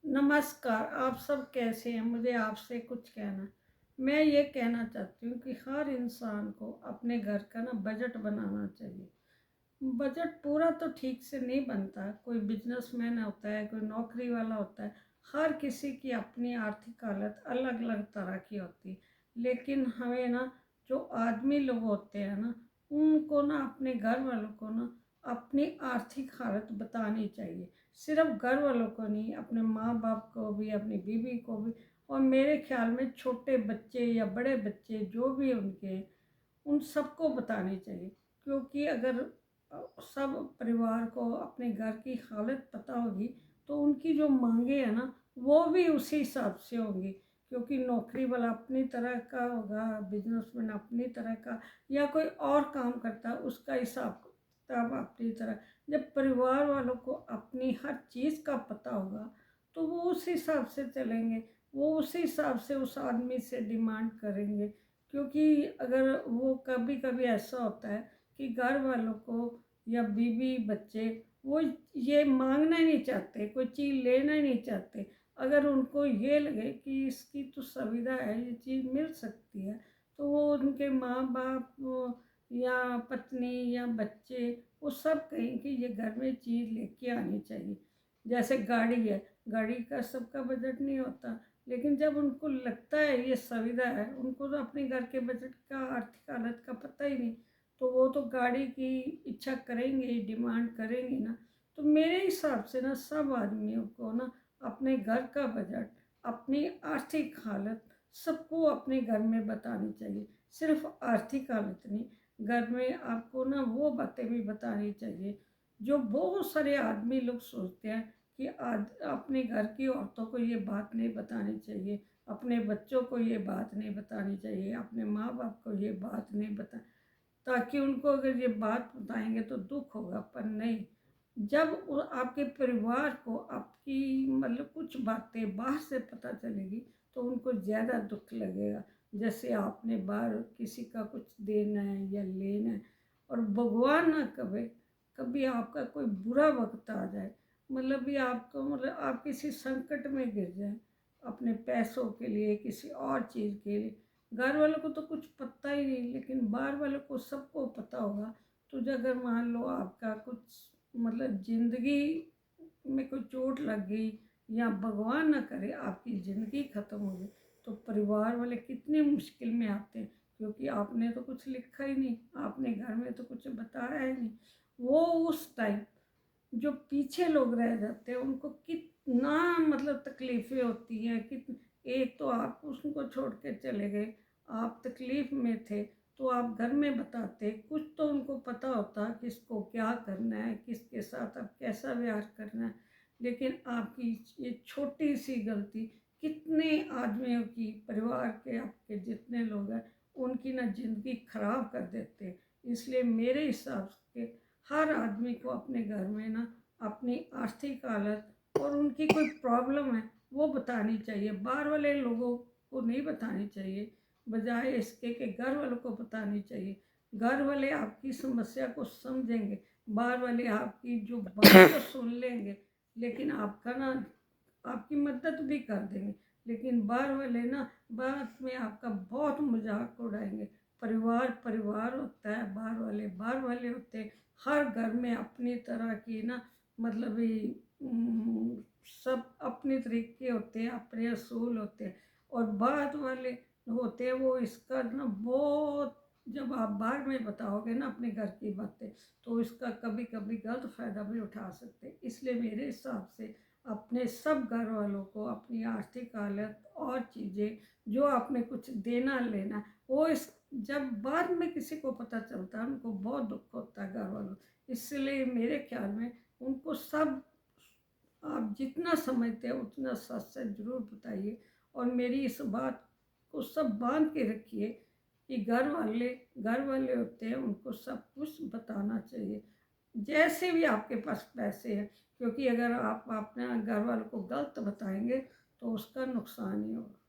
नमस्कार, आप सब कैसे हैं? मुझे आपसे कुछ कहना है। मैं ये कहना चाहती हूँ कि हर इंसान को अपने घर का ना बजट बनाना चाहिए। बजट पूरा तो ठीक से नहीं बनता, कोई बिजनेसमैन होता है, कोई नौकरी वाला होता है। हर किसी की अपनी आर्थिक हालत अलग अलग तरह की होती है। लेकिन हमें ना जो आदमी लोग होते हैं ना, उनको ना अपने घर वालों को ना अपनी आर्थिक हालत बतानी चाहिए। सिर्फ घर वालों को नहीं, अपने माँ बाप को भी, अपनी बीवी को भी, और मेरे ख्याल में छोटे बच्चे या बड़े बच्चे जो भी उनके, उन सबको बतानी चाहिए। क्योंकि अगर सब परिवार को अपने घर की हालत पता होगी तो उनकी जो मांगे हैं ना वो भी उसी हिसाब से होंगी। क्योंकि नौकरी वाला अपनी तरह का होगा, बिजनेसमैन अपनी तरह का, या कोई और काम करता है उसका हिसाब किताब अपनी तरह। जब परिवार वालों को अपनी हर चीज़ का पता होगा तो वो उस हिसाब से चलेंगे, वो उसी हिसाब से उस आदमी से डिमांड करेंगे। क्योंकि अगर वो कभी कभी ऐसा होता है कि घर वालों को या बीवी बच्चे वो ये मांगना ही नहीं चाहते, कोई चीज़ लेना ही नहीं चाहते। अगर उनको ये लगे कि इसकी तो सुविधा है, ये चीज़ मिल सकती है, तो वो उनके माँ बाप या पत्नी या बच्चे वो सब कहें कि ये घर में चीज़ लेके आनी चाहिए। जैसे गाड़ी है, गाड़ी का सबका बजट नहीं होता, लेकिन जब उनको लगता है ये सुविधा है, उनको तो अपने घर के बजट का, आर्थिक हालत का पता ही नहीं, तो वो तो गाड़ी की इच्छा करेंगे ही, डिमांड करेंगे ना। तो मेरे हिसाब से ना सब आदमियों को ना अपने घर का बजट, अपनी आर्थिक हालत सबको अपने घर में बतानी चाहिए। सिर्फ आर्थिक हालत नहीं, घर में आपको ना वो बातें भी बतानी चाहिए जो बहुत सारे आदमी लोग सोचते हैं कि आज अपने घर की औरतों को ये बात नहीं बतानी चाहिए, अपने बच्चों को ये बात नहीं बतानी चाहिए, अपने माँ बाप को ये बात नहीं बता, ताकि उनको अगर ये बात बताएंगे तो दुख होगा। पर नहीं, जब आपके परिवार को आपकी मतलब कुछ बातें बाहर से पता चलेगी तो उनको ज़्यादा दुख लगेगा। जैसे आपने बाहर किसी का कुछ देना है या लेना है, और भगवान ना कभी कभी आपका कोई बुरा वक्त आ जाए, मतलब भी आपको, मतलब आप किसी संकट में गिर जाए अपने पैसों के लिए, किसी और चीज़ के लिए। घर वालों को तो कुछ पता ही नहीं, लेकिन बाहर वालों को सबको पता होगा। तो जो अगर मान लो आपका कुछ मतलब ज़िंदगी में कोई चोट लग गई, या भगवान ना करे आपकी ज़िंदगी ख़त्म हो गई, तो परिवार वाले कितनी मुश्किल में आते हैं। क्योंकि आपने तो कुछ लिखा ही नहीं, आपने घर में तो कुछ बताया ही नहीं। वो उस टाइम जो पीछे लोग रह जाते हैं उनको कितना मतलब तकलीफ़ें होती हैं। कित एक तो आप उसको छोड़ के चले गए, आप तकलीफ़ में थे, तो आप घर में बताते, कुछ तो उनको पता होता किसको क्या करना है, किसके साथ अब कैसा व्यवहार करना है। लेकिन आपकी ये छोटी सी गलती कितने आदमियों की, परिवार के आपके जितने लोग हैं उनकी ना ज़िंदगी ख़राब कर देते हैं। इसलिए मेरे हिसाब से हर आदमी को अपने घर में ना अपनी आर्थिक हालत और उनकी कोई प्रॉब्लम है वो बतानी चाहिए। बाहर वाले लोगों को नहीं बतानी चाहिए, बजाय इसके कि घर वालों को बतानी चाहिए। घर वाले आपकी समस्या को समझेंगे, बाहर वाले आपकी जो बात को सुन लेंगे, लेकिन आपका ना आपकी मदद भी कर देंगे। लेकिन बाहर वाले ना बाद में आपका बहुत मजाक उड़ाएंगे। परिवार परिवार होता है, बाहर वाले बाहर वाले होते हैं। हर घर में अपनी तरह की ना मतलब सब अपने तरीके होते हैं, अपने असूल होते हैं। और बाद वाले होते हैं वो इसका ना बहुत, जब आप बाहर में बताओगे ना अपने घर की बातें, तो इसका कभी कभी गलत फ़ायदा भी उठा सकते हैं। इसलिए मेरे हिसाब से अपने सब घर वालों को अपनी आर्थिक हालत और चीज़ें जो आपने कुछ देना लेना, वो इस जब बाद में किसी को पता चलता है उनको बहुत दुख होता है घर वालों। इसलिए मेरे ख्याल में उनको सब, आप जितना समझते हो उतना सच से ज़रूर बताइए। और मेरी इस बात को सब बांध के रखिए कि घर वाले होते हैं, उनको सब कुछ बताना चाहिए, जैसे भी आपके पास पैसे हैं। क्योंकि अगर आप अपने घर वालों को गलत बताएंगे तो उसका नुकसान ही होगा।